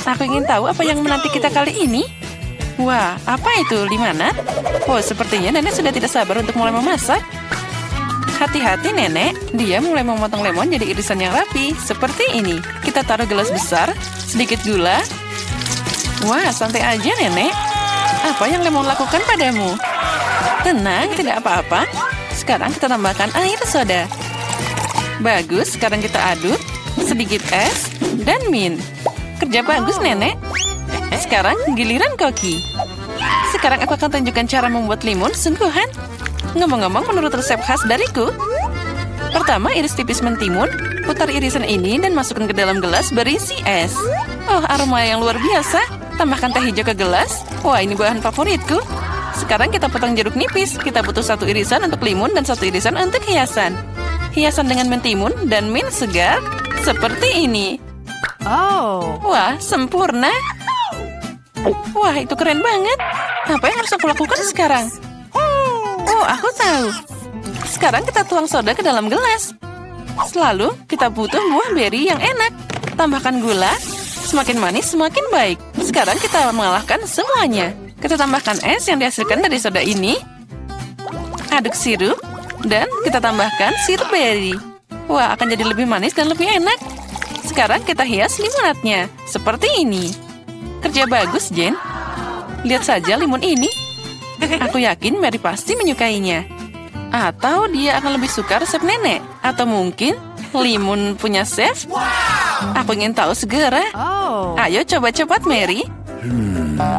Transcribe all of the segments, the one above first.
Aku ingin tahu apa yang menanti kita kali ini. Wah, apa itu, limonad? Oh, sepertinya nenek sudah tidak sabar untuk mulai memasak. Hati-hati nenek, dia mulai memotong lemon jadi irisan yang rapi, seperti ini. Kita taruh gelas besar, sedikit gula. Wah, santai aja nenek. Apa yang lemon lakukan padamu? Tenang, tidak apa-apa. Sekarang kita tambahkan air soda. Bagus, sekarang kita aduk. Sedikit es dan mint. Kerja bagus nenek. Sekarang giliran Koki. Sekarang aku akan tunjukkan cara membuat limun sungguhan. Ngomong-ngomong, menurut resep khas dariku. Pertama, iris tipis mentimun. Putar irisan ini dan masukkan ke dalam gelas berisi es. Oh, aroma yang luar biasa. Tambahkan teh hijau ke gelas. Wah, ini bahan favoritku. Sekarang kita potong jeruk nipis. Kita butuh 1 irisan untuk limun dan 1 irisan untuk hiasan. Hiasan dengan mentimun dan mint segar. Seperti ini. Oh. Wah, sempurna. Wah, itu keren banget. Apa yang harus aku lakukan sekarang? Oh, aku tahu. Sekarang kita tuang soda ke dalam gelas. Selalu kita butuh buah beri yang enak. Tambahkan gula. Semakin manis, semakin baik. Sekarang kita mengalahkan semuanya. Kita tambahkan es yang dihasilkan dari soda ini. Aduk sirup. Dan kita tambahkan sirup beri. Wah, akan jadi lebih manis dan lebih enak. Sekarang kita hias limonadnya. Seperti ini. Kerja bagus, Jen. Lihat saja limun ini. Aku yakin Mary pasti menyukainya. Atau dia akan lebih suka resep nenek. Atau mungkin limun punya chef. Aku ingin tahu segera. Ayo coba cepat, Mary.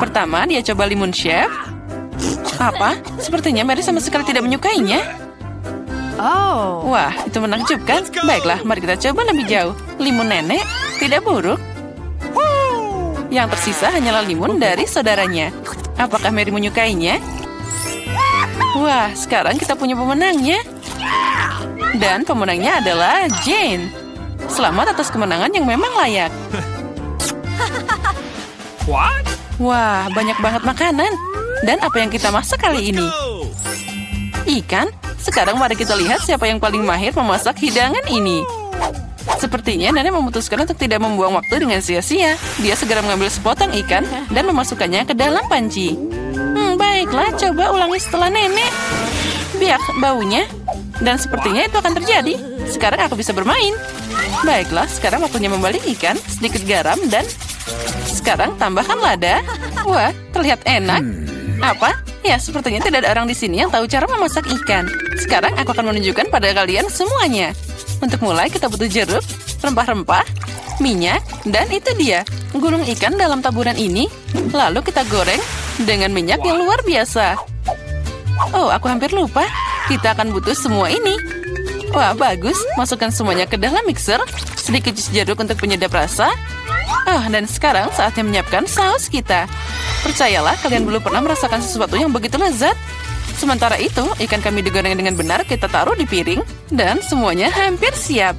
Pertama, dia coba limun chef. Apa? Sepertinya Mary sama sekali tidak menyukainya. Wah, itu menakjubkan. Baiklah, mari kita coba lebih jauh. Limun nenek tidak buruk. Yang tersisa hanyalah limun dari saudaranya. Apakah Mary menyukainya? Wah, sekarang kita punya pemenangnya. Dan pemenangnya adalah Jane. Selamat atas kemenangan yang memang layak. Wah, banyak banget makanan. Dan apa yang kita masak kali ini? Ikan? Sekarang mari kita lihat siapa yang paling mahir memasak hidangan ini. Sepertinya nenek memutuskan untuk tidak membuang waktu dengan sia-sia. Dia segera mengambil sepotong ikan dan memasukkannya ke dalam panci. Baiklah, coba ulangi setelah nenek. Biar baunya. Dan sepertinya itu akan terjadi. Sekarang aku bisa bermain. Baiklah, sekarang waktunya membalik ikan, sedikit garam, dan sekarang tambahkan lada. Wah, terlihat enak. Apa? Ya, sepertinya tidak ada orang di sini yang tahu cara memasak ikan. Sekarang aku akan menunjukkan pada kalian semuanya. Untuk mulai, kita butuh jeruk, rempah-rempah, minyak, dan itu dia. Gulung ikan dalam taburan ini. Lalu kita goreng dengan minyak yang luar biasa. Oh, aku hampir lupa. Kita akan butuh semua ini. Wah, bagus. Masukkan semuanya ke dalam mixer. Sedikit jus jeruk untuk penyedap rasa. Oh, dan sekarang saatnya menyiapkan saus kita. Percayalah, kalian belum pernah merasakan sesuatu yang begitu lezat. Sementara itu, ikan kami digoreng dengan benar, kita taruh di piring. Dan semuanya hampir siap.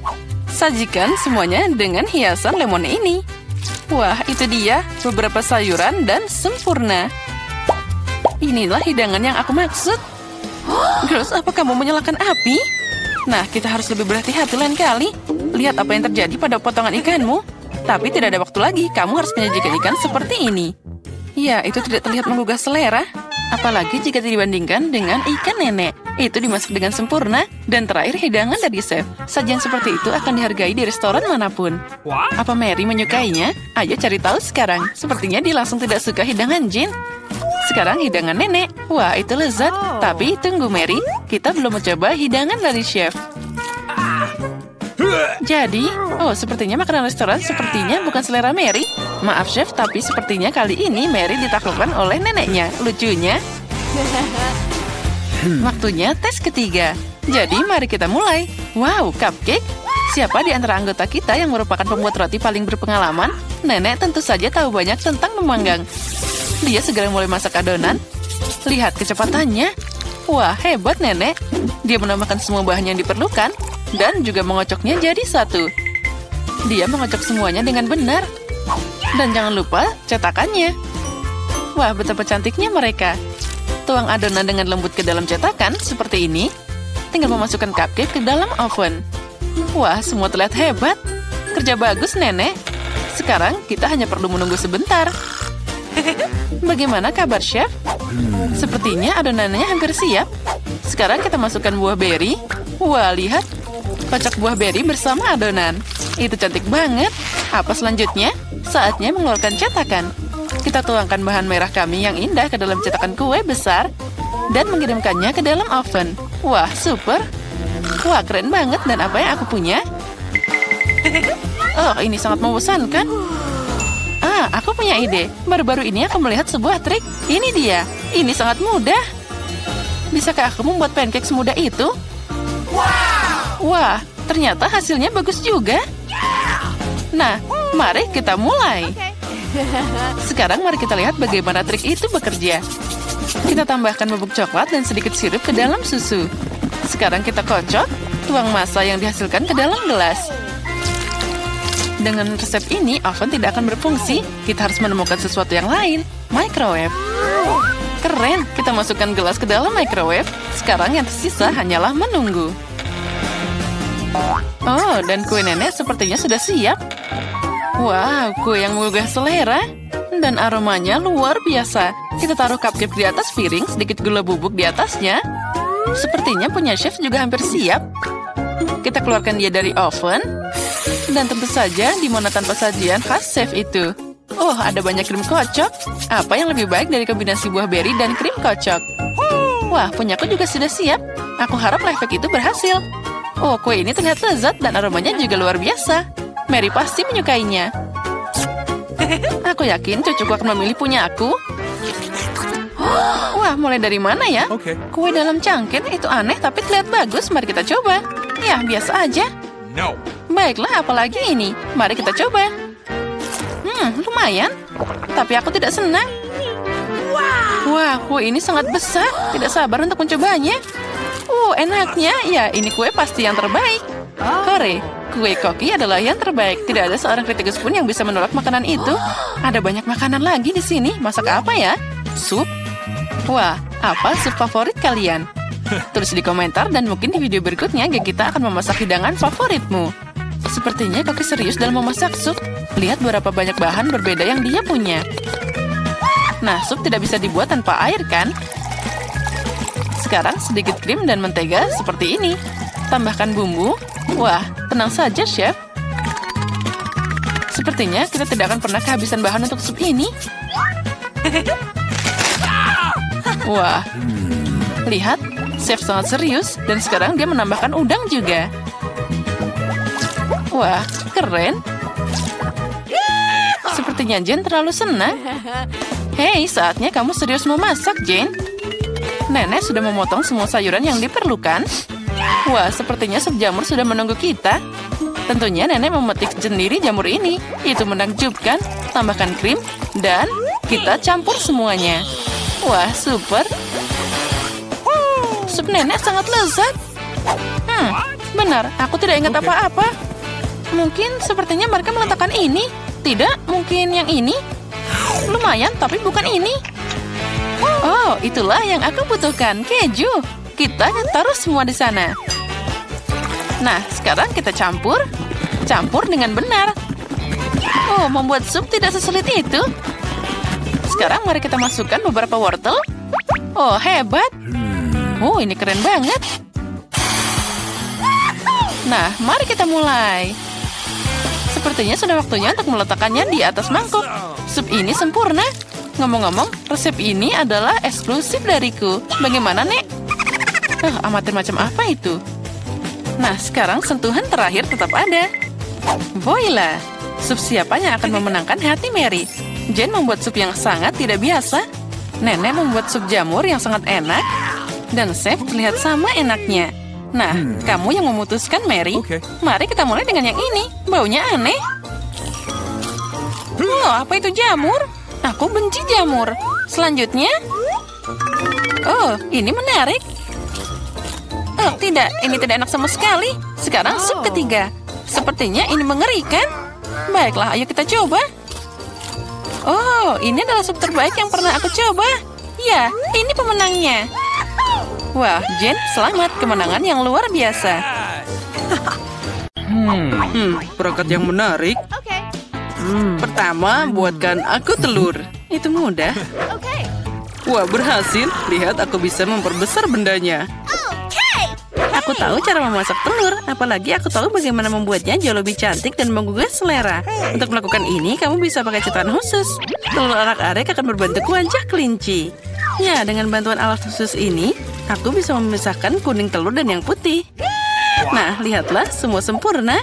Sajikan semuanya dengan hiasan lemon ini. Wah, itu dia. Beberapa sayuran dan sempurna. Inilah hidangan yang aku maksud. Girls, apa kamu menyalakan api? Nah, kita harus lebih berhati-hati lain kali. Lihat apa yang terjadi pada potongan ikanmu. Tapi tidak ada waktu lagi. Kamu harus menyajikan ikan seperti ini. Ya, itu tidak terlihat menggugah selera. Apalagi jika dibandingkan dengan ikan nenek. Itu dimasak dengan sempurna. Dan terakhir hidangan dari chef. Sajian seperti itu akan dihargai di restoran manapun. Apa Mary menyukainya? Ayo cari tahu sekarang. Sepertinya dia langsung tidak suka hidangan Jin. Sekarang hidangan nenek. Wah, itu lezat. Tapi tunggu Mary. Kita belum mencoba hidangan dari chef. Jadi, sepertinya makanan restoran sepertinya bukan selera Mary. Maaf chef, tapi sepertinya kali ini Mary ditaklukkan oleh neneknya. Lucunya. Waktunya tes ketiga. Jadi mari kita mulai. Wow, cupcake. Siapa di antara anggota kita yang merupakan pembuat roti paling berpengalaman? Nenek tentu saja tahu banyak tentang memanggang. Dia segera mulai masak adonan. Lihat kecepatannya. Wah, hebat nenek. Dia menambahkan semua bahan yang diperlukan. Dan juga mengocoknya jadi satu. Dia mengocok semuanya dengan benar. Dan jangan lupa cetakannya. Wah, betapa cantiknya mereka. Tuang adonan dengan lembut ke dalam cetakan seperti ini. Tinggal memasukkan cupcake ke dalam oven. Wah, semua terlihat hebat. Kerja bagus, nenek. Sekarang kita hanya perlu menunggu sebentar. Bagaimana kabar, Chef? Sepertinya adonannya hampir siap. Sekarang kita masukkan buah beri. Wah, lihat. Kocok buah beri bersama adonan. Itu cantik banget. Apa selanjutnya? Saatnya mengeluarkan cetakan. Kita tuangkan bahan merah kami yang indah ke dalam cetakan kue besar dan mengirimkannya ke dalam oven. Wah, super. Wah, keren banget. Dan apa yang aku punya? Oh, ini sangat membosankan. Aku punya ide. Baru-baru ini aku melihat sebuah trik. Ini dia. Ini sangat mudah. Bisakah aku membuat pancake semudah itu? Wah, ternyata hasilnya bagus juga. Nah, mari kita mulai. Sekarang mari kita lihat bagaimana trik itu bekerja. Kita tambahkan bubuk coklat dan sedikit sirup ke dalam susu. Sekarang kita kocok, tuang massa yang dihasilkan ke dalam gelas. Dengan resep ini, oven tidak akan berfungsi. Kita harus menemukan sesuatu yang lain. Microwave. Keren, kita masukkan gelas ke dalam microwave. Sekarang yang tersisa hanyalah menunggu. Oh, dan kue nenek sepertinya sudah siap. Wow, kue yang menggugah selera. Dan aromanya luar biasa. Kita taruh cupcake di atas piring, sedikit gula bubuk di atasnya. Sepertinya punya chef juga hampir siap. Kita keluarkan dia dari oven. Dan tentu saja di mana tanpa sajian khas chef itu. Oh, ada banyak krim kocok. Apa yang lebih baik dari kombinasi buah beri dan krim kocok? Wah, punyaku juga sudah siap. Aku harap life hack itu berhasil. Oh, kue ini terlihat lezat dan aromanya juga luar biasa. Mary pasti menyukainya. Aku yakin cucuku akan memilih punya aku. Wah, mulai dari mana ya? Kue dalam cangkir itu aneh tapi terlihat bagus. Mari kita coba. Ya, biasa aja. No. Baiklah, apalagi ini. Mari kita coba. Lumayan. Tapi aku tidak senang. Wah, kue ini sangat besar. Tidak sabar untuk mencobanya. Enaknya. Ya, ini kue pasti yang terbaik. Hore, kue koki adalah yang terbaik. Tidak ada seorang kritikus pun yang bisa menolak makanan itu. Ada banyak makanan lagi di sini. Masak apa ya? Sup? Wah, apa sup favorit kalian? Tulis di komentar dan mungkin di video berikutnya kita akan memasak hidangan favoritmu. Sepertinya Koki serius dalam memasak sup. Lihat berapa banyak bahan berbeda yang dia punya. Nah, sup tidak bisa dibuat tanpa air, kan? Sekarang sedikit krim dan mentega seperti ini. Tambahkan bumbu. Wah, tenang saja, chef. Sepertinya kita tidak akan pernah kehabisan bahan untuk sup ini. Wah, lihat. Chef sangat serius, dan sekarang dia menambahkan udang juga. Wah, keren. Sepertinya Jane terlalu senang. Hei, saatnya kamu serius memasak, Jane. Nenek sudah memotong semua sayuran yang diperlukan. Wah, sepertinya sup jamur sudah menunggu kita. Tentunya nenek memetik sendiri jamur ini. Itu menakjubkan. Tambahkan krim, dan kita campur semuanya. Wah, super. Sup nenek sangat lezat. Benar, aku tidak ingat apa-apa. Mungkin sepertinya mereka meletakkan ini. Tidak, mungkin yang ini. Lumayan, tapi bukan ini. Oh, itulah yang aku butuhkan, keju. Kita taruh semua di sana. Nah, sekarang kita campur. Campur dengan benar. Oh, membuat sup tidak sesulit itu. Sekarang mari kita masukkan beberapa wortel. Oh, hebat. Oh, ini keren banget. Nah, mari kita mulai. Sepertinya sudah waktunya untuk meletakkannya di atas mangkuk. Sup ini sempurna. Ngomong-ngomong, resep ini adalah eksklusif dariku. Bagaimana, Nek? Amatir macam apa itu? Nah, sekarang sentuhan terakhir tetap ada. Voila! Sup siapa yang akan memenangkan hati Mary? Jane membuat sup yang sangat tidak biasa. Nenek membuat sup jamur yang sangat enak. Dan chef terlihat sama enaknya. Nah, kamu yang memutuskan, Mary. Mari kita mulai dengan yang ini. Baunya aneh. Oh, apa itu jamur? Aku benci jamur. Selanjutnya. Oh, ini menarik. Oh, tidak. Ini tidak enak sama sekali. Sekarang sup ketiga. Sepertinya ini mengerikan. Baiklah, ayo kita coba. Oh, ini adalah sup terbaik yang pernah aku coba. Ya, ini pemenangnya. Wah, Jane, selamat. Kemenangan yang luar biasa. Perangkat yang menarik. Pertama, buatkan aku telur. Itu mudah. Wah, berhasil. Lihat, aku bisa memperbesar bendanya. Aku tahu cara memasak telur. Apalagi aku tahu bagaimana membuatnya jauh lebih cantik dan menggugah selera. Untuk melakukan ini, kamu bisa pakai cetakan khusus. Telur arak-arik akan berbentuk wajah kelinci. Ya, dengan bantuan alat khusus ini, aku bisa memisahkan kuning telur dan yang putih. Nah, lihatlah, semua sempurna.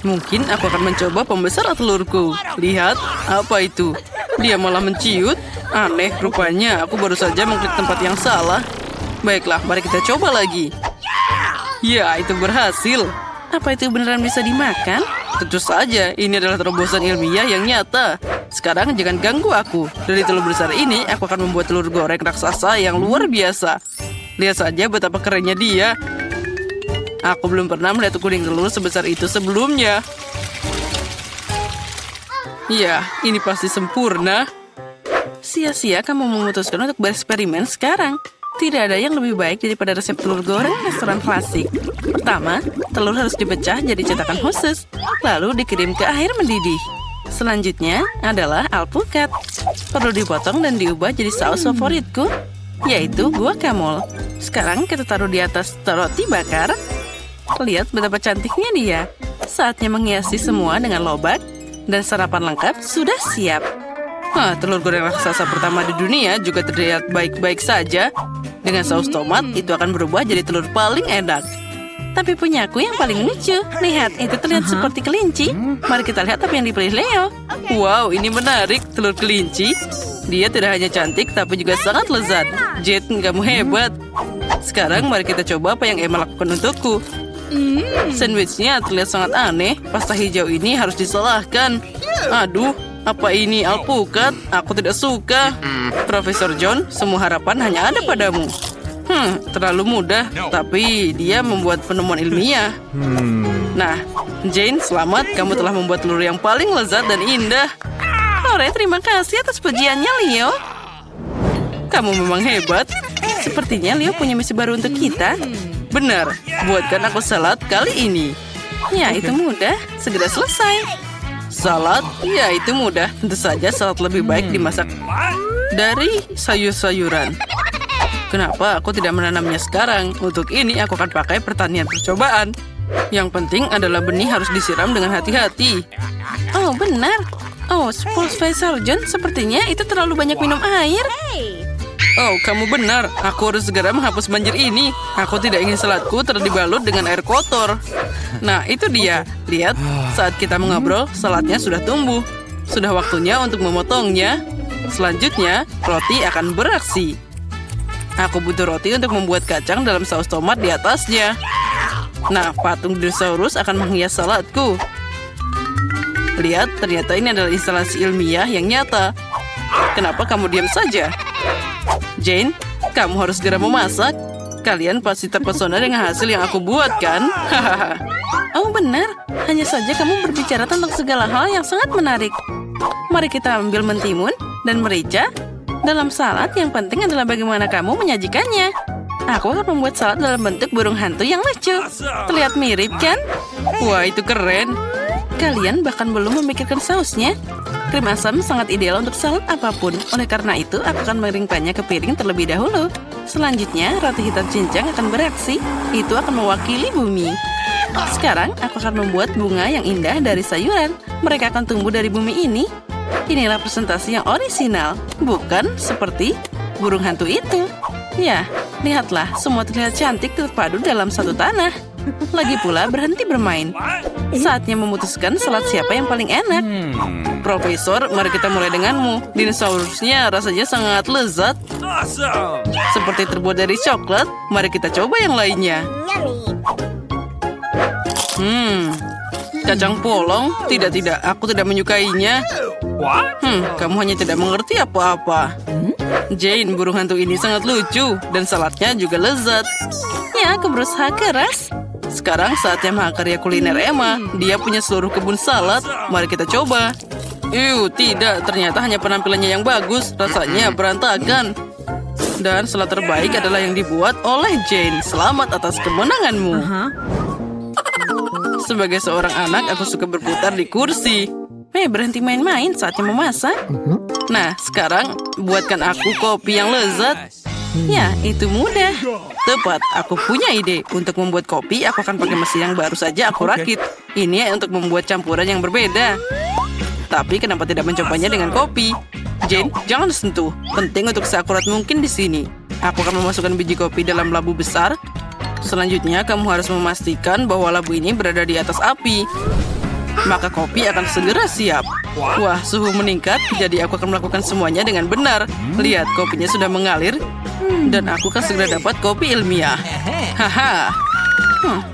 Mungkin aku akan mencoba pembesar telurku. Lihat, apa itu? Dia malah menciut. Aneh, rupanya aku baru saja mengklik tempat yang salah. Baiklah, mari kita coba lagi. Ya, itu berhasil. Apa itu beneran bisa dimakan? Tentu saja, ini adalah terobosan ilmiah yang nyata. Sekarang jangan ganggu aku. Dari telur besar ini, aku akan membuat telur goreng raksasa yang luar biasa. Lihat saja betapa kerennya dia. Aku belum pernah melihat kuning telur sebesar itu sebelumnya. Ya, ini pasti sempurna. Sia-sia kamu memutuskan untuk bereksperimen sekarang. Tidak ada yang lebih baik daripada resep telur goreng restoran klasik. Pertama, telur harus dipecah jadi cetakan khusus, lalu dikirim ke air mendidih. Selanjutnya adalah alpukat. Perlu dipotong dan diubah jadi saus favoritku, yaitu guacamole. Sekarang kita taruh di atas roti bakar. Lihat betapa cantiknya dia. Saatnya menghiasi semua dengan lobak, dan sarapan lengkap sudah siap. Telur goreng raksasa pertama di dunia juga terlihat baik-baik saja. Dengan saus tomat, itu akan berubah jadi telur paling enak. Tapi punyaku yang paling lucu. Lihat, itu terlihat seperti kelinci. Mari kita lihat apa yang dipilih Leo. Wow, ini menarik, telur kelinci. Dia tidak hanya cantik, tapi juga sangat lezat. Jet, kamu hebat. Sekarang mari kita coba apa yang Emma lakukan untukku. Sandwichnya terlihat sangat aneh. Pasta hijau ini harus disalahkan. Aduh, apa ini alpukat? Aku tidak suka. Profesor John, semua harapan hanya ada padamu. Terlalu mudah, tapi dia membuat penemuan ilmiah. Nah, Jane, selamat. Kamu telah membuat telur yang paling lezat dan indah. Ore, terima kasih atas pujiannya, Leo. Kamu memang hebat. Sepertinya Leo punya misi baru untuk kita. Benar, buatkan aku salad kali ini. Ya, itu mudah. Segera selesai. Salad? Ya, itu mudah. Tentu saja salad lebih baik dimasak dari sayur-sayuran. Kenapa aku tidak menanamnya sekarang? Untuk ini aku akan pakai pertanian percobaan. Yang penting adalah benih harus disiram dengan hati-hati. Oh, benar. Oh, Profesor John, sepertinya itu terlalu banyak minum air. Oh, kamu benar. Aku harus segera menghapus banjir ini. Aku tidak ingin saladku terdibalut dengan air kotor. Nah, itu dia. Lihat, saat kita mengobrol, saladnya sudah tumbuh. Sudah waktunya untuk memotongnya. Selanjutnya, roti akan beraksi. Aku butuh roti untuk membuat kacang dalam saus tomat di atasnya. Nah, patung dinosaurus akan menghias saladku. Lihat, ternyata ini adalah instalasi ilmiah yang nyata. Kenapa kamu diam saja? Jane, kamu harus segera memasak. Kalian pasti terpesona dengan hasil yang aku buat, kan? Oh, benar. Hanya saja kamu berbicara tentang segala hal yang sangat menarik. Mari kita ambil mentimun dan merica. Dalam salad, yang penting adalah bagaimana kamu menyajikannya. Aku akan membuat salad dalam bentuk burung hantu yang lucu. Terlihat mirip, kan? Wah, itu keren. Kalian bahkan belum memikirkan sausnya. Krim asam sangat ideal untuk salad apapun. Oleh karena itu, aku akan mengeringkannya ke piring terlebih dahulu. Selanjutnya, roti hitam cincang akan beraksi. Itu akan mewakili bumi. Sekarang, aku akan membuat bunga yang indah dari sayuran. Mereka akan tumbuh dari bumi ini. Inilah presentasi yang orisinal. Bukan seperti burung hantu itu. Ya, lihatlah. Semua terlihat cantik terpadu dalam satu tanah. Lagi pula berhenti bermain. Saatnya memutuskan salad siapa yang paling enak. Profesor, mari kita mulai denganmu. Dinosaurusnya rasanya sangat lezat. Seperti terbuat dari coklat. Mari kita coba yang lainnya. Kacang polong? Tidak, aku tidak menyukainya. Kamu hanya tidak mengerti apa-apa. Jane, burung hantu ini sangat lucu. Dan saladnya juga lezat. Ya, aku berusaha keras. Sekarang saatnya mahakarya kuliner Emma. Dia punya seluruh kebun salad. Mari kita coba. Tidak. Ternyata hanya penampilannya yang bagus. Rasanya berantakan. Dan salad terbaik adalah yang dibuat oleh Jane. Selamat atas kemenanganmu. Sebagai seorang anak, aku suka berputar di kursi. Berhenti main-main, saatnya memasak. Nah, sekarang buatkan aku kopi yang lezat. Ya, itu mudah. Tepat, aku punya ide. Untuk membuat kopi, aku akan pakai mesin yang baru saja aku rakit. Ini untuk membuat campuran yang berbeda. Tapi kenapa tidak mencobanya dengan kopi? Jane, jangan sentuh. Penting untuk seakurat mungkin di sini. Aku akan memasukkan biji kopi dalam labu besar. Selanjutnya, kamu harus memastikan bahwa labu ini berada di atas api. Maka kopi akan segera siap. Wah, suhu meningkat, jadi aku akan melakukan semuanya dengan benar. Lihat, kopinya sudah mengalir. Dan aku akan segera dapat kopi ilmiah. Haha.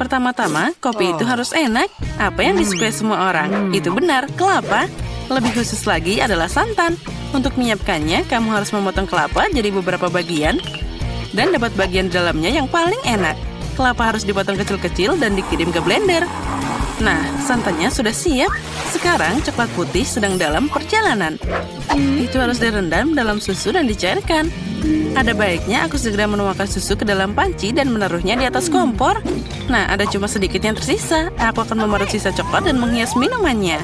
Pertama-tama, kopi itu harus enak. Apa yang disukai semua orang? Itu benar, kelapa. Lebih khusus lagi adalah santan. Untuk menyiapkannya, kamu harus memotong kelapa jadi beberapa bagian. Dan dapat bagian dalamnya yang paling enak. Kelapa harus dipotong kecil-kecil dan dikirim ke blender. Nah, santannya sudah siap. Sekarang coklat putih sedang dalam perjalanan. Itu harus direndam dalam susu dan dicairkan. Ada baiknya aku segera menuangkan susu ke dalam panci dan menaruhnya di atas kompor. Nah, ada cuma sedikit yang tersisa. Aku akan memarut sisa coklat dan menghias minumannya.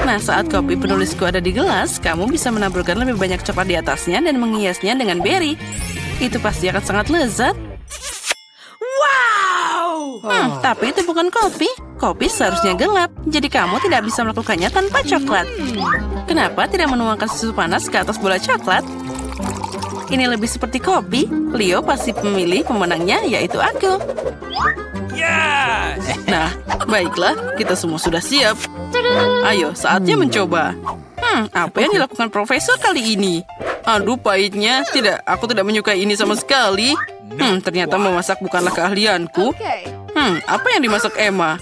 Nah, saat kopi penulisku ada di gelas, kamu bisa menaburkan lebih banyak coklat di atasnya dan menghiasnya dengan beri. Itu pasti akan sangat lezat. Tapi itu bukan kopi. Kopi seharusnya gelap, jadi kamu tidak bisa melakukannya tanpa coklat. Kenapa tidak menuangkan susu panas ke atas bola coklat? Ini lebih seperti kopi. Leo pasti memilih pemenangnya, yaitu aku. Nah, baiklah, kita semua sudah siap. Ayo, saatnya mencoba. Apa yang dilakukan profesor kali ini? Aduh, pahitnya. Tidak, aku tidak menyukai ini sama sekali. Ternyata memasak bukanlah keahlianku. Apa yang dimasak Emma?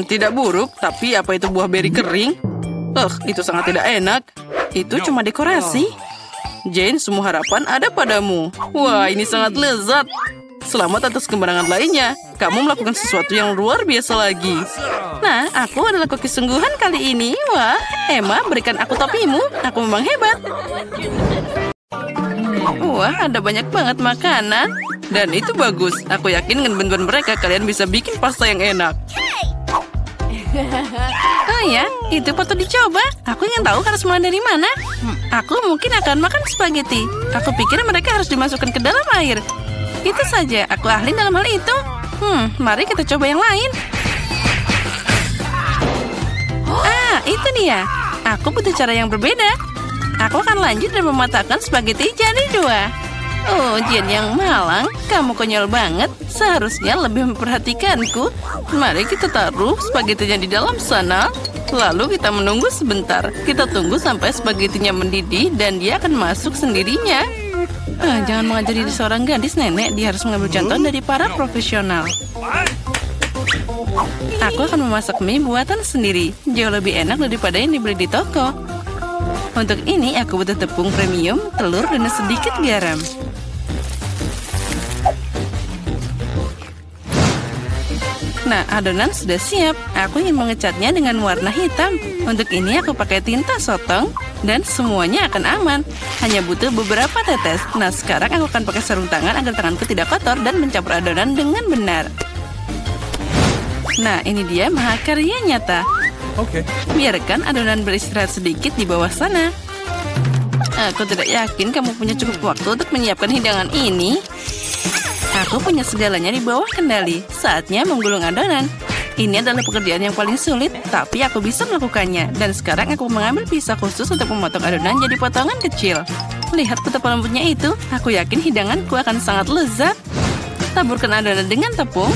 Tidak buruk, tapi apa itu buah beri kering? Itu sangat tidak enak. Itu cuma dekorasi. Jane, semua harapan ada padamu. Wah, ini sangat lezat. Selamat atas kemenangan lainnya. Kamu melakukan sesuatu yang luar biasa lagi. Nah, aku adalah koki sungguhan kali ini. Wah, Emma, berikan aku topimu. Aku memang hebat. Wah, ada banyak banget makanan. Dan itu bagus. Aku yakin dengan bantuan mereka kalian bisa bikin pasta yang enak. Oh ya, itu patut dicoba. Aku ingin tahu harus mulai dari mana. Aku mungkin akan makan spaghetti. Aku pikir mereka harus dimasukkan ke dalam air. Itu saja, aku ahli dalam hal itu. Mari kita coba yang lain. Itu dia. Aku butuh cara yang berbeda. Aku akan lanjut dan mematahkan spaghetti jadi 2. Oh, Jen yang malang, kamu konyol banget. Seharusnya lebih memperhatikanku. Mari kita taruh spagettinya di dalam sana. Lalu kita menunggu sebentar. Kita tunggu sampai spagettinya mendidih dan dia akan masuk sendirinya. Jangan mengajari seorang gadis, nenek. Dia harus mengambil contoh dari para profesional. Aku akan memasak mie buatan sendiri. Jauh lebih enak daripada yang dibeli di toko. Untuk ini aku butuh tepung premium, telur, dan sedikit garam. Nah, adonan sudah siap. Aku ingin mengecatnya dengan warna hitam. Untuk ini aku pakai tinta sotong dan semuanya akan aman. Hanya butuh beberapa tetes. Nah, sekarang aku akan pakai sarung tangan agar tanganku tidak kotor dan mencampur adonan dengan benar. Nah, ini dia mahakarya nyata. Biarkan adonan beristirahat sedikit di bawah sana. Aku tidak yakin kamu punya cukup waktu untuk menyiapkan hidangan ini. Aku punya segalanya di bawah kendali. Saatnya menggulung adonan. Ini adalah pekerjaan yang paling sulit, tapi aku bisa melakukannya. Dan sekarang aku mengambil pisau khusus untuk memotong adonan jadi potongan kecil. Lihat betapa lembutnya itu. Aku yakin hidanganku akan sangat lezat. Taburkan adonan dengan tepung.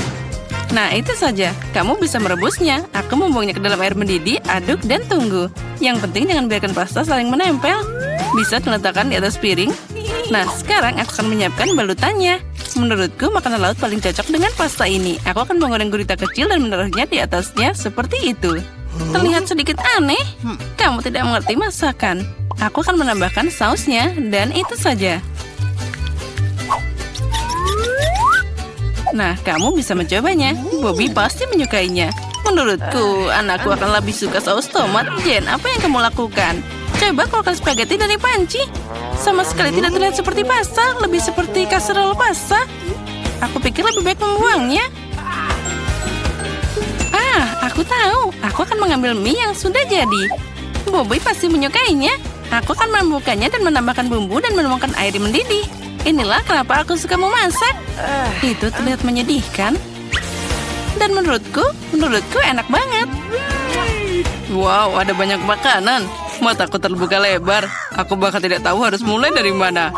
Nah, itu saja. Kamu bisa merebusnya. Aku membuangnya ke dalam air mendidih, aduk, dan tunggu. Yang penting jangan biarkan pasta saling menempel. Bisa diletakkan di atas piring. Nah, sekarang aku akan menyiapkan balutannya. Menurutku, makanan laut paling cocok dengan pasta ini. Aku akan menggoreng gurita kecil dan menaruhnya di atasnya seperti itu. Terlihat sedikit aneh. Kamu tidak mengerti masakan. Aku akan menambahkan sausnya, dan itu saja. Nah, kamu bisa mencobanya. Bobby pasti menyukainya. Menurutku, anakku akan lebih suka saus tomat. Jen, apa yang kamu lakukan? Coba keluarkan spaghetti dari panci. Sama sekali tidak terlihat seperti pasta, lebih seperti kasserole pasta. Aku pikir lebih baik membuangnya. Aku tahu. Aku akan mengambil mie yang sudah jadi. Bobby pasti menyukainya. Aku akan membukanya dan menambahkan bumbu dan menuangkan air mendidih. Inilah kenapa aku suka memasak. Itu terlihat menyedihkan. Dan menurutku enak banget. Wow, ada banyak makanan. Mataku terbuka lebar. Aku bahkan tidak tahu harus mulai dari mana.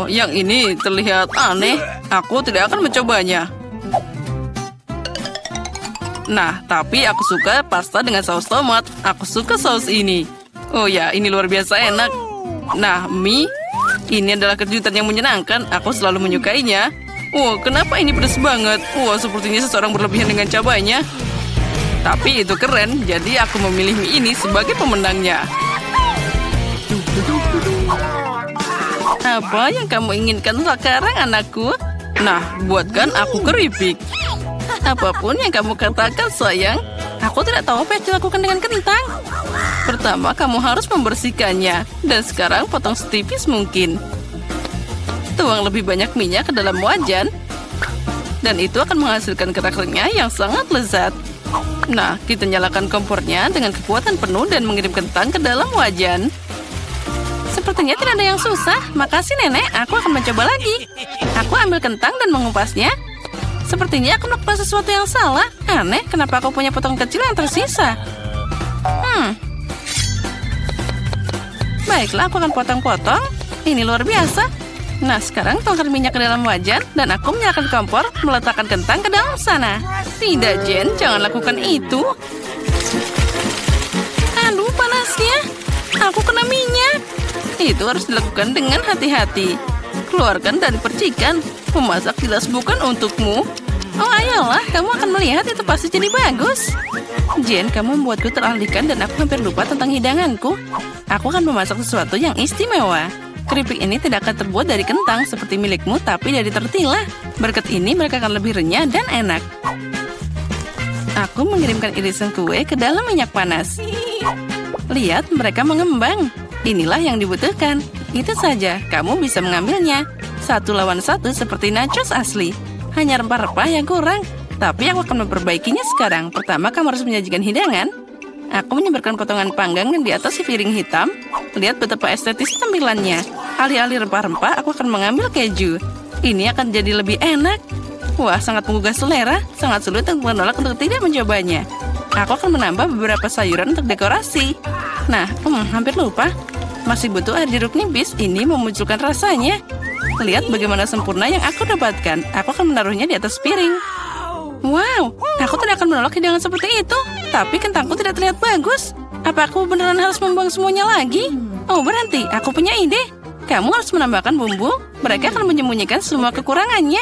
Yang ini terlihat aneh. Aku tidak akan mencobanya. Nah, tapi aku suka pasta dengan saus tomat. Aku suka saus ini. Oh ya, ini luar biasa enak. Nah, mie. Ini adalah kejutan yang menyenangkan. Aku selalu menyukainya. Kenapa ini pedas banget? Sepertinya seseorang berlebihan dengan cabainya. Tapi itu keren, jadi aku memilih mie ini sebagai pemenangnya. Apa yang kamu inginkan sekarang, anakku? Nah, buatkan aku keripik. Apapun yang kamu katakan, sayang. Aku tidak tahu apa yang dilakukan dengan kentang. Pertama, kamu harus membersihkannya. Dan sekarang potong setipis mungkin. Tuang lebih banyak minyak ke dalam wajan. Dan itu akan menghasilkan kerak-keraknya yang sangat lezat. Nah, kita nyalakan kompornya dengan kekuatan penuh dan mengirim kentang ke dalam wajan. Sepertinya tidak ada yang susah. Makasih, Nenek. Aku akan mencoba lagi. Aku ambil kentang dan mengupasnya. Sepertinya aku melakukan sesuatu yang salah. Aneh, kenapa aku punya potong kecil yang tersisa? Baiklah, aku akan potong-potong. Ini luar biasa. Nah, sekarang tuangkan minyak ke dalam wajan. Dan aku menyalakan kompor, meletakkan kentang ke dalam sana. Tidak, Jen. Jangan lakukan itu. Aduh, panasnya. Aku kena minyak. Itu harus dilakukan dengan hati-hati. Keluarkan dari percikan. Memasak jelas bukan untukmu. Ayolah, kamu akan melihat itu pasti jadi bagus. Jen, kamu membuatku teralihkan dan aku hampir lupa tentang hidanganku. Aku akan memasak sesuatu yang istimewa. Keripik ini tidak akan terbuat dari kentang seperti milikmu, tapi dari tortilla. Berkat ini mereka akan lebih renyah dan enak. Aku mengirimkan irisan kue ke dalam minyak panas. Lihat, mereka mengembang. Inilah yang dibutuhkan. Itu saja, kamu bisa mengambilnya. 1 lawan 1 seperti nachos asli. Hanya rempah-rempah yang kurang. Tapi aku akan memperbaikinya sekarang. Pertama, kamu harus menyajikan hidangan. Aku menyebarkan potongan panggang di atas si piring hitam. Lihat betapa estetis tampilannya. Alih-alih rempah-rempah, aku akan mengambil keju. Ini akan jadi lebih enak. Wah, sangat menggugah selera. Sangat sulit untuk menolak untuk tidak mencobanya. Aku akan menambah beberapa sayuran untuk dekorasi. Nah, hampir lupa. Masih butuh air jeruk nipis. Ini memunculkan rasanya. Lihat bagaimana sempurna yang aku dapatkan. Aku akan menaruhnya di atas piring. Wow, aku tidak akan menolak hidangan seperti itu. Tapi kentangku tidak terlihat bagus. Apa aku beneran harus membuang semuanya lagi? Berhenti, aku punya ide. Kamu harus menambahkan bumbu. Mereka akan menyembunyikan semua kekurangannya.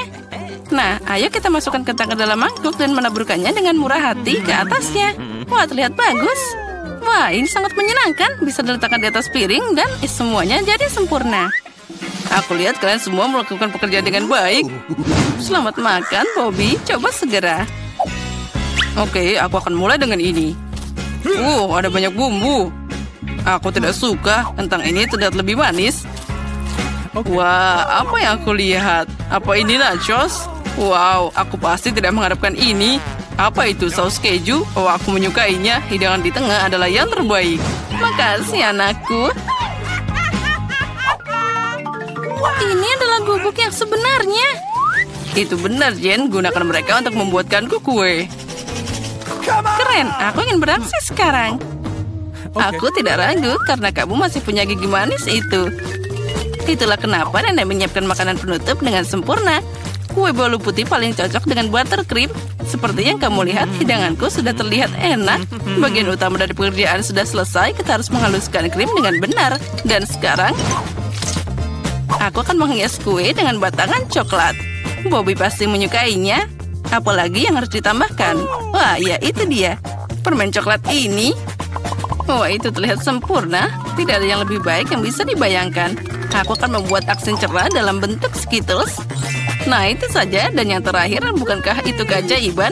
Nah, ayo kita masukkan kentang ke dalam mangkuk dan menaburkannya dengan murah hati ke atasnya. Wah, terlihat bagus. Wah, ini sangat menyenangkan. Bisa diletakkan di atas piring dan semuanya jadi sempurna. Aku lihat kalian semua melakukan pekerjaan dengan baik. Selamat makan, Bobby. Coba segera. Oke, aku akan mulai dengan ini. Ada banyak bumbu. Aku tidak suka. Kentang ini terlihat lebih manis. Wah, apa yang aku lihat? Apa ini nachos? Wow, aku pasti tidak mengharapkan ini. Apa itu saus keju? Aku menyukainya. Hidangan di tengah adalah yang terbaik. Makasih, anakku. Ini adalah gubuk yang sebenarnya. Itu benar, Jen. Gunakan mereka untuk membuatkanku kue. Keren, aku ingin beraksi sekarang. Aku tidak ragu karena kamu masih punya gigi manis itu. Itulah kenapa Nenek menyiapkan makanan penutup dengan sempurna. Kue bolu putih paling cocok dengan buttercream. Seperti yang kamu lihat, hidanganku sudah terlihat enak. Bagian utama dari pekerjaan sudah selesai. Kita harus menghaluskan krim dengan benar. Dan sekarang aku akan menghias kue dengan batangan coklat. Bobby pasti menyukainya. Apalagi yang harus ditambahkan? Wah, ya itu dia. Permen coklat ini. Wah, itu terlihat sempurna. Tidak ada yang lebih baik yang bisa dibayangkan. Aku akan membuat aksen cerah dalam bentuk Skittles. Nah, itu saja. Dan yang terakhir, bukankah itu keajaiban?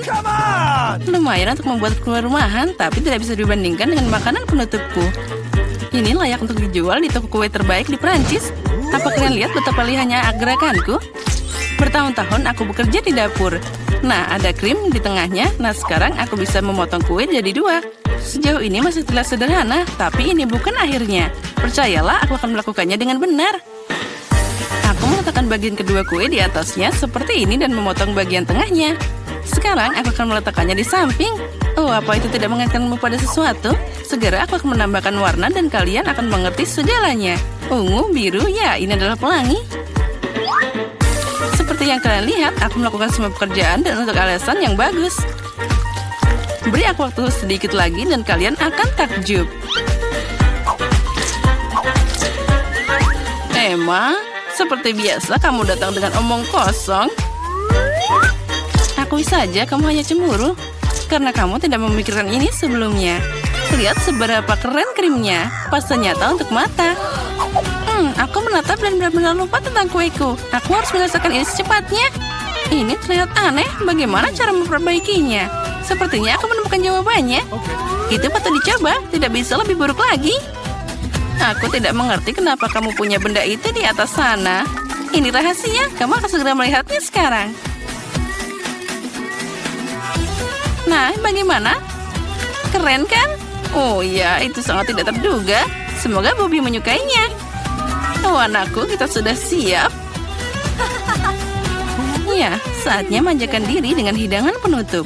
Lumayan untuk membuat kue rumahan, tapi tidak bisa dibandingkan dengan makanan penutupku. Ini layak untuk dijual di toko kue terbaik di Prancis. Apa kalian lihat betapa lihatnya gerakanku? Bertahun-tahun aku bekerja di dapur. Nah, ada krim di tengahnya. Nah, sekarang aku bisa memotong kue jadi 2. Sejauh ini masih terlihat sederhana, tapi ini bukan akhirnya. Percayalah, aku akan melakukannya dengan benar. Aku meletakkan bagian kedua kue di atasnya seperti ini dan memotong bagian tengahnya. Sekarang aku akan meletakkannya di samping. Oh, apa itu tidak mengingatkanmu pada sesuatu? Segera aku akan menambahkan warna dan kalian akan mengerti segalanya. Ungu, biru, ya ini adalah pelangi. Seperti yang kalian lihat, aku melakukan semua pekerjaan dan untuk alasan yang bagus. Beri aku waktu sedikit lagi dan kalian akan takjub. Emma, seperti biasa kamu datang dengan omong kosong. Akui saja kamu hanya cemburu karena kamu tidak memikirkan ini sebelumnya. Lihat seberapa keren krimnya. Pasta nyata untuk mata. Aku menatap dan benar-benar lupa tentang kueku. Aku harus menyelesaikan ini secepatnya. Ini terlihat aneh. Bagaimana cara memperbaikinya? Sepertinya aku menemukan jawabannya. Itu patut dicoba. Tidak bisa lebih buruk lagi. Aku tidak mengerti kenapa kamu punya benda itu di atas sana. Ini rahasia. Kamu akan segera melihatnya sekarang. Nah, bagaimana? Keren kan? Oh ya, itu sangat tidak terduga. Semoga Bobby menyukainya. Oh anakku, kita sudah siap. Ya, saatnya manjakan diri dengan hidangan penutup.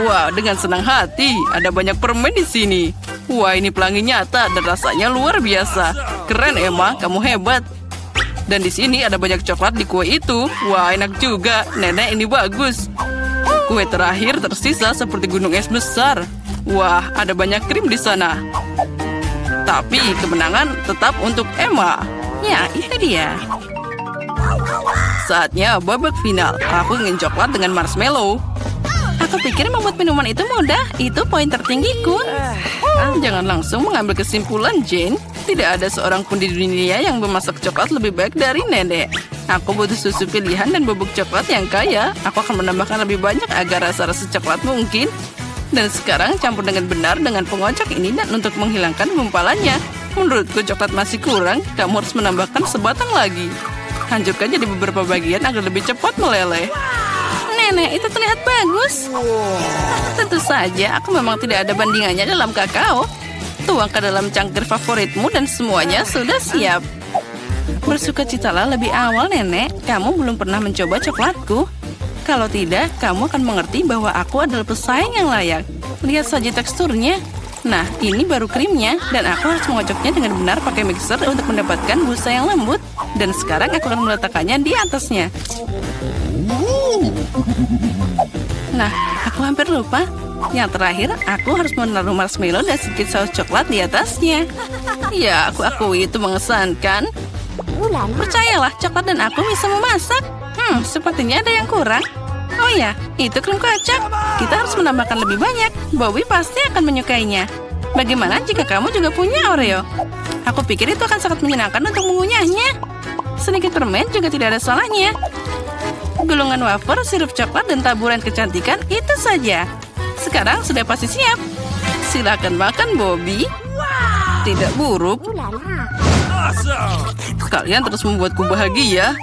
Wah, dengan senang hati. Ada banyak permen di sini. Wah, ini pelangi nyata dan rasanya luar biasa. Keren Emma, kamu hebat. Dan di sini ada banyak coklat di kue itu. Wah, enak juga. Nenek, ini bagus. Kue terakhir tersisa seperti gunung es besar. Wah, ada banyak krim di sana. Tapi kemenangan tetap untuk Emma. Ya, itu dia. Saatnya babak final. Aku ingin coklat dengan marshmallow. Aku pikir membuat minuman itu mudah. Itu poin tertinggiku. Jangan langsung mengambil kesimpulan, Jane. Tidak ada seorang pun di dunia yang memasak coklat lebih baik dari nenek. Aku butuh susu pilihan dan bubuk coklat yang kaya. Aku akan menambahkan lebih banyak agar rasa-rasa coklat mungkin. Dan sekarang campur dengan benar dengan pengocok ini dan untuk menghilangkan gumpalannya. Menurutku coklat masih kurang. Kamu harus menambahkan sebatang lagi. Hancurkan jadi beberapa bagian agar lebih cepat meleleh. Nenek, itu terlihat bagus. Tentu saja, aku memang tidak ada bandingannya dalam kakao. Tuang ke dalam cangkir favoritmu dan semuanya sudah siap. Bersukacitalah lebih awal, Nenek. Kamu belum pernah mencoba coklatku. Kalau tidak, kamu akan mengerti bahwa aku adalah pesaing yang layak. Lihat saja teksturnya. Nah, ini baru krimnya. Dan aku harus mengocoknya dengan benar pakai mixer untuk mendapatkan busa yang lembut. Dan sekarang aku akan meletakkannya di atasnya. Nah, aku hampir lupa. Yang terakhir, aku harus menaruh marshmallow dan sedikit saus coklat di atasnya. Ya, aku akui itu mengesankan. Percayalah, coklat dan aku bisa memasak. Sepertinya ada yang kurang. Oh ya, itu krim kocok. Kita harus menambahkan lebih banyak. Bobby pasti akan menyukainya. Bagaimana jika kamu juga punya Oreo? Aku pikir itu akan sangat menyenangkan untuk mengunyahnya. Sedikit permen juga tidak ada salahnya. Gulungan wafer, sirup coklat, dan taburan kecantikan, itu saja. Sekarang sudah pasti siap. Silakan makan, Bobby. Tidak buruk. Kalian terus membuatku bahagia.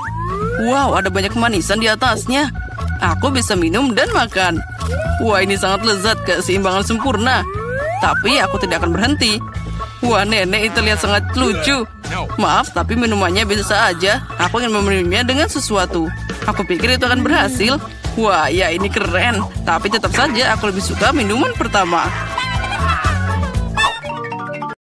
Wow, ada banyak kemanisan di atasnya. Aku bisa minum dan makan. Wah, ini sangat lezat, keseimbangan sempurna. Tapi aku tidak akan berhenti. Wah, nenek itu lihat sangat lucu. Maaf, tapi minumannya biasa aja. Aku ingin meminumnya dengan sesuatu. Aku pikir itu akan berhasil. Wah, ya ini keren. Tapi tetap saja aku lebih suka minuman pertama.